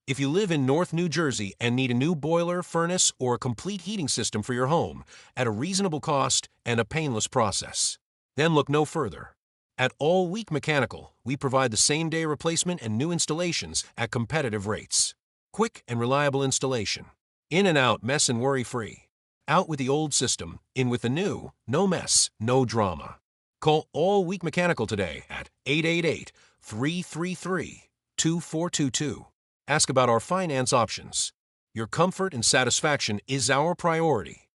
If you live in North New Jersey and need a new boiler, furnace, or a complete heating system for your home at a reasonable cost and a painless process, then look no further. At All Week Mechanical, we provide the same-day replacement and new installations at competitive rates. Quick and reliable installation. In and out, mess and worry-free. Out with the old system, in with the new, no mess, no drama. Call All Week Mechanical today at 888-333-2422. Ask about our finance options. Your comfort and satisfaction is our priority.